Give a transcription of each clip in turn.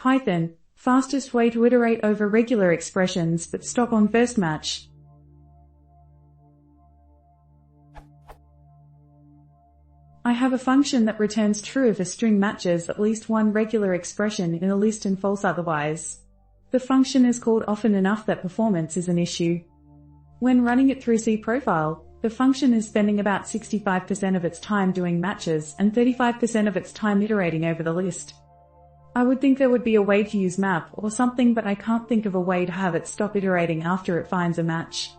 Python, fastest way to iterate over regular expressions but stop on first match. I have a function that returns true if a string matches at least one regular expression in a list and false otherwise. The function is called often enough that performance is an issue. When running it through cProfile, the function is spending about 65% of its time doing matches and 35% of its time iterating over the list. I would think there would be a way to use map or something, but I can't think of a way to have it stop iterating after it finds a match.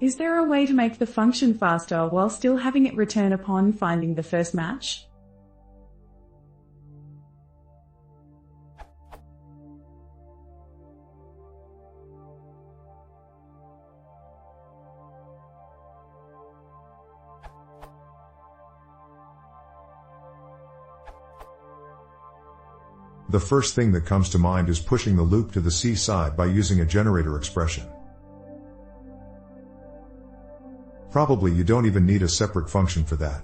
Is there a way to make the function faster while still having it return upon finding the first match? The first thing that comes to mind is pushing the loop to the C side by using a generator expression. Probably you don't even need a separate function for that.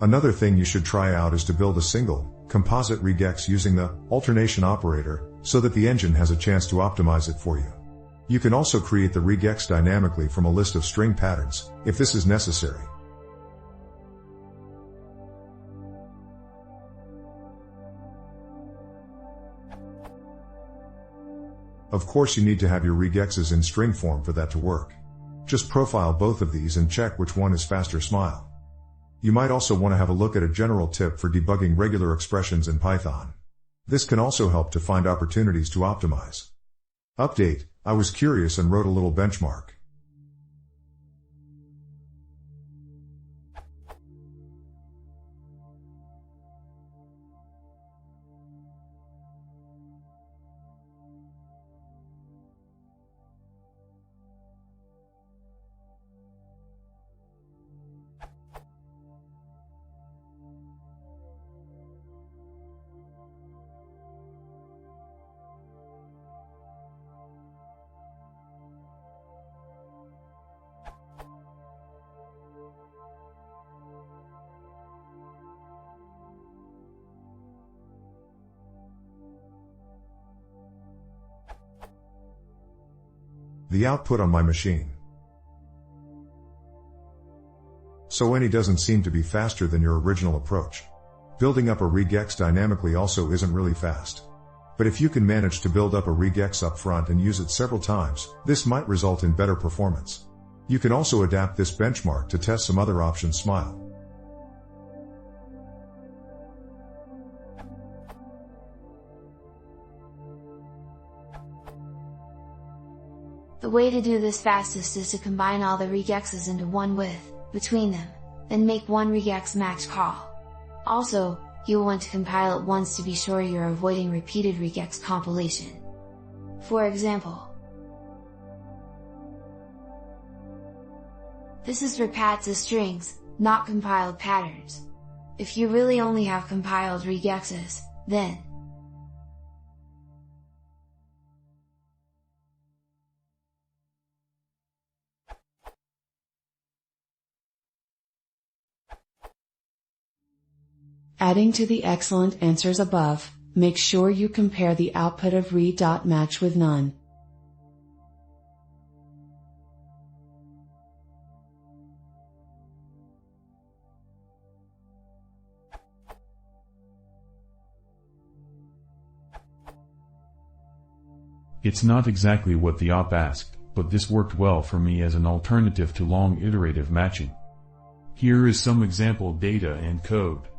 Another thing you should try out is to build a single, composite regex using the alternation operator, so that the engine has a chance to optimize it for you. You can also create the regex dynamically from a list of string patterns, if this is necessary. Of course you need to have your regexes in string form for that to work. Just profile both of these and check which one is faster. Smile. You might also want to have a look at a general tip for debugging regular expressions in Python. This can also help to find opportunities to optimize. Update: I was curious and wrote a little benchmark. The output on my machine. So any doesn't seem to be faster than your original approach. Building up a regex dynamically also isn't really fast. But if you can manage to build up a regex up front and use it several times, this might result in better performance. You can also adapt this benchmark to test some other options. Smile. The way to do this fastest is to combine all the regexes into one with, between them, then make one regex max call. Also, you'll want to compile it once to be sure you're avoiding repeated regex compilation. For example, this is for pats as strings, not compiled patterns. If you really only have compiled regexes, then adding to the excellent answers above, make sure you compare the output of re.match with none. It's not exactly what the op asked, but this worked well for me as an alternative to long iterative matching. Here is some example data and code.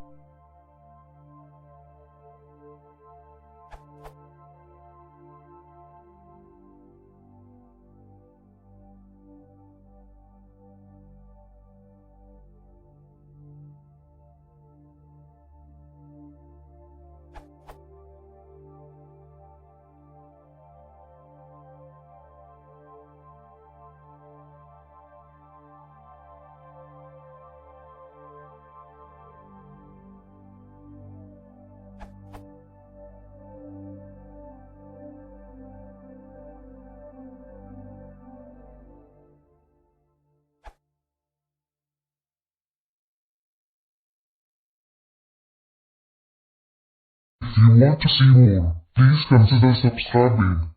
If you want to see more, Please consider subscribing.